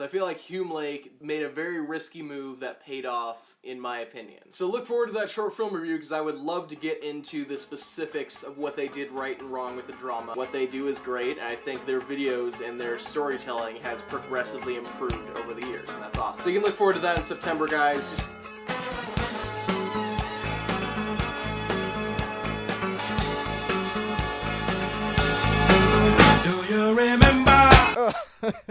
I feel like Hume Lake made a very risky move that paid off, in my opinion. So look forward to that short film review, because I would love to get into the specifics of what they did right and wrong with the drama. What they do is great, and I think their videos and their storytelling has progressively improved over the years, and that's awesome. So you can look forward to that in September, guys. Just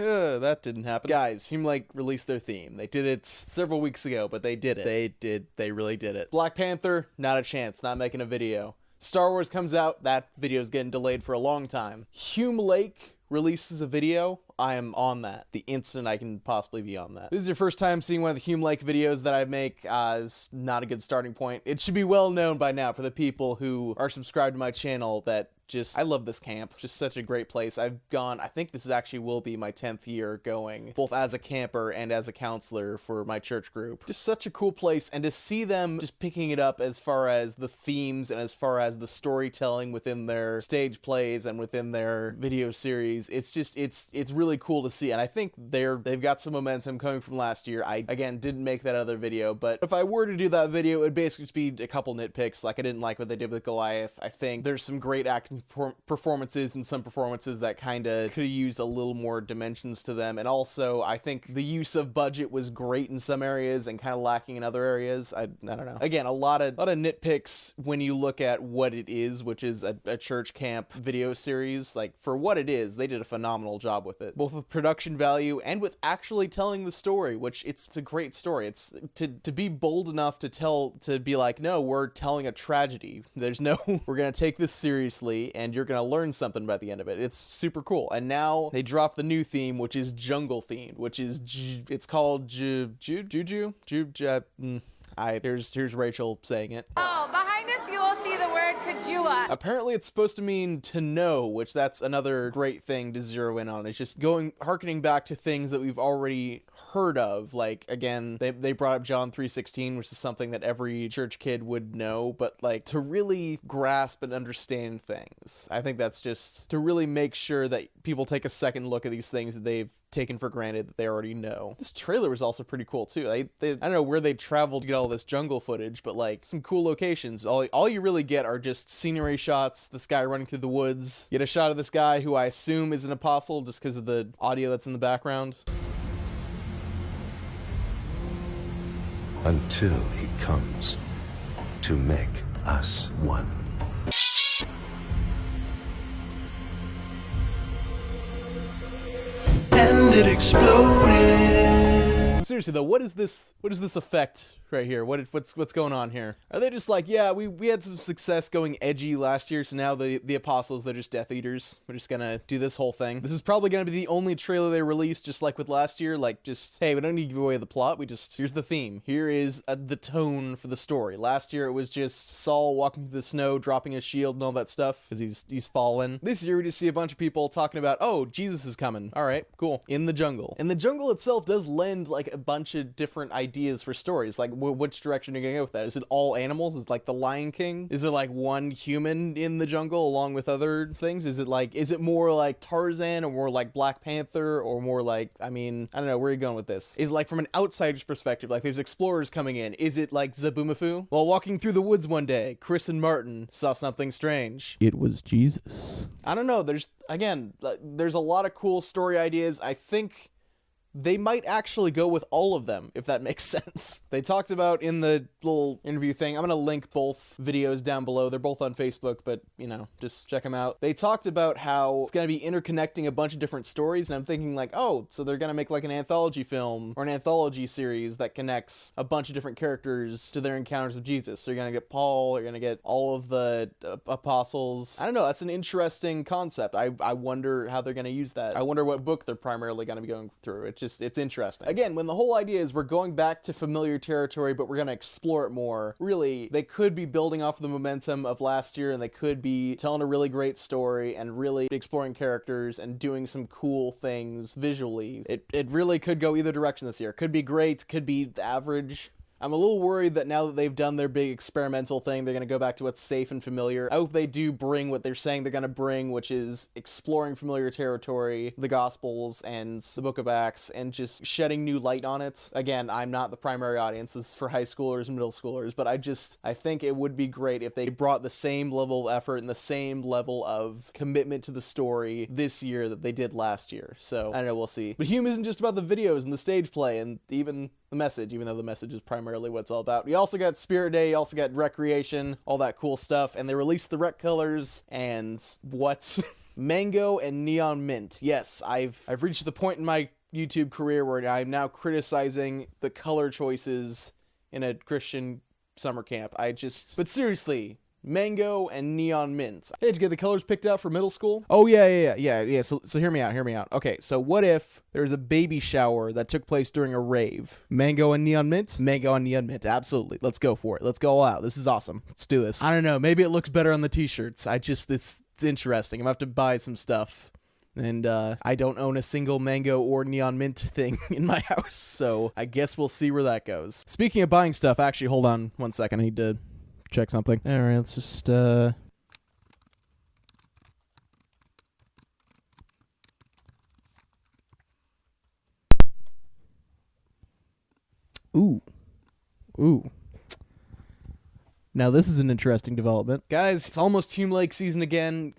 that didn't happen. Guys, Hume Lake released their theme. They did it several weeks ago, but they did it. They really did it. Black Panther, not a chance, not making a video. Star Wars comes out, that video's getting delayed for a long time. Hume Lake releases a video, I am on that. The instant I can possibly be on that. This is your first time seeing one of the Hume Lake videos that I make, is not a good starting point. It should be well known by now for the people who are subscribed to my channel that I love this camp. Just such a great place. I've gone, I think this actually will be my 10th year going, both as a camper and as a counselor for my church group. Just such a cool place, and to see them just picking it up as far as the themes and as far as the storytelling within their stage plays and within their video series, it's really cool to see, and I think they've got some momentum coming from last year. I, again, didn't make that other video, but if I were to do that video, it would basically just be a couple nitpicks. Like, I didn't like what they did with Goliath. I think there's some great acting performances and some performances that kind of could have used a little more dimensions to them, and also I think the use of budget was great in some areas and kind of lacking in other areas. I don't know. Again, a lot of nitpicks when you look at what it is, which is a church camp video series. Like, for what it is, they did a phenomenal job with it, both with production value and with actually telling the story, which it's a great story. It's to be bold enough to be like, no, we're telling a tragedy. There's no, we're gonna take this seriously and you're gonna learn something by the end of it. It's super cool. And now they dropped the new theme, which is jungle themed, which is it's called Juju. Here's Rachel saying it. Oh, behind us you will see the word Kujua. Apparently it's supposed to mean to know, which that's another great thing to zero in on. It's just harkening back to things that we've already heard of. Like, again, they brought up John 3:16, which is something that every church kid would know, but like to really grasp and understand things. I think that's just to really make sure that people take a second look at these things that they've taken for granted that they already know. This trailer was also pretty cool too. I don't know where they traveled to get all this jungle footage, but like some cool locations. All you really get are just scenery shots, this guy running through the woods. Get a shot of this guy who I assume is an apostle just because of the audio that's in the background. Until he comes to make us one. And it exploded. Seriously though, what is this effect right here? What's going on here? Are they just like, yeah, we had some success going edgy last year, so now the apostles, they're just Death Eaters. We're just gonna do this whole thing. This is probably gonna be the only trailer they release, just like with last year. Like, just, hey, we don't need to give away the plot. Here's the theme. Here is the tone for the story. Last year it was just Saul walking through the snow, dropping his shield and all that stuff because he's fallen. This year we just see a bunch of people talking about, oh, Jesus is coming. All right, cool. In the jungle. And the jungle itself does lend like a bunch of different ideas for stories. Like, which direction are you gonna go with that? Is it all animals? Is it like the Lion King? Is it like one human in the jungle along with other things? Is it more like Tarzan, or more like Black Panther, or more like, I mean, I don't know, where are you going with this? Is it like from an outsider's perspective, like there's explorers coming in? Is it like Zaboomafoo? While walking through the woods one day, Chris and Martin saw something strange. It was Jesus. I don't know, there's a lot of cool story ideas. I think they might actually go with all of them, if that makes sense. They talked about in the little interview thing, I'm gonna link both videos down below. They're both on Facebook, but, you know, just check them out. They talked about how it's gonna be interconnecting a bunch of different stories, and I'm thinking like, oh, so they're gonna make like an anthology film or an anthology series that connects a bunch of different characters to their encounters with Jesus. So you're gonna get Paul, you're gonna get all of the apostles. I don't know, that's an interesting concept. I wonder how they're gonna use that. I wonder what book they're primarily gonna be going through. It's interesting. Again, when the whole idea is we're going back to familiar territory, but we're going to explore it more, really, they could be building off the momentum of last year, and they could be telling a really great story and really exploring characters and doing some cool things visually. It really could go either direction this year. Could be great, could be average. I'm a little worried that now that they've done their big experimental thing, they're going to go back to what's safe and familiar. I hope they do bring what they're saying they're going to bring, which is exploring familiar territory, the Gospels and the Book of Acts, and just shedding new light on it. Again, I'm not the primary audience. This is for high schoolers and middle schoolers, but I think it would be great if they brought the same level of effort and the same level of commitment to the story this year that they did last year. So, I don't know, we'll see. But Hume isn't just about the videos and the stage play and even the message, even though the message is primarily what it's all about. We also got Spirit Day, you also got Recreation, all that cool stuff, and they released the rec colors and what? Mango and Neon Mint. Yes, I've reached the point in my YouTube career where I'm now criticizing the color choices in a Christian summer camp. But seriously, Mango and Neon Mint. Hey, did you get the colors picked out for middle school? Oh, yeah. So hear me out. Okay, so what if there's a baby shower that took place during a rave? Mango and Neon Mint? Mango and Neon Mint, absolutely. Let's go for it. Let's go all out. This is awesome. Let's do this. I don't know, maybe it looks better on the t-shirts. It's interesting. I'm gonna have to buy some stuff. And I don't own a single Mango or Neon Mint thing in my house, so I guess we'll see where that goes. Speaking of buying stuff, actually, hold on 1 second. I need to check something. All right, let's just Ooh. Now this is an interesting development. Guys, it's almost Hume Lake season again.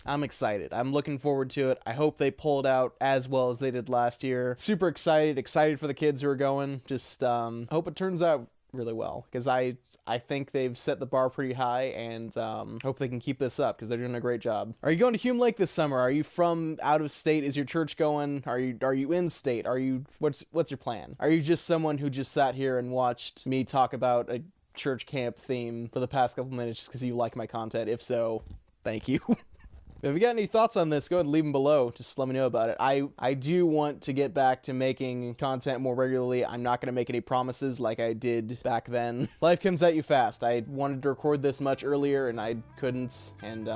I'm excited. I'm looking forward to it. I hope they pull it out as well as they did last year. Super excited for the kids who are going. Just hope it turns out really well, because I think they've set the bar pretty high, and hope they can keep this up, because they're doing a great job. Are you going to Hume Lake this summer? Are you from out of state? Is your church going? Are you in state? What's your plan? Are you just someone who just sat here and watched me talk about a church camp theme for the past couple minutes just because you like my content? If so, thank you. If you got any thoughts on this, go ahead and leave them below. Just let me know about it. I do want to get back to making content more regularly. I'm not going to make any promises like I did back then. Life comes at you fast. I wanted to record this much earlier and I couldn't, and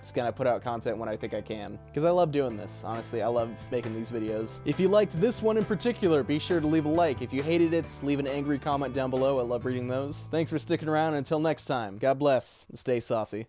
just going to put out content when I think I can. Because I love doing this. Honestly, I love making these videos. If you liked this one in particular, be sure to leave a like. If you hated it, leave an angry comment down below. I love reading those. Thanks for sticking around, and until next time, God bless and stay saucy.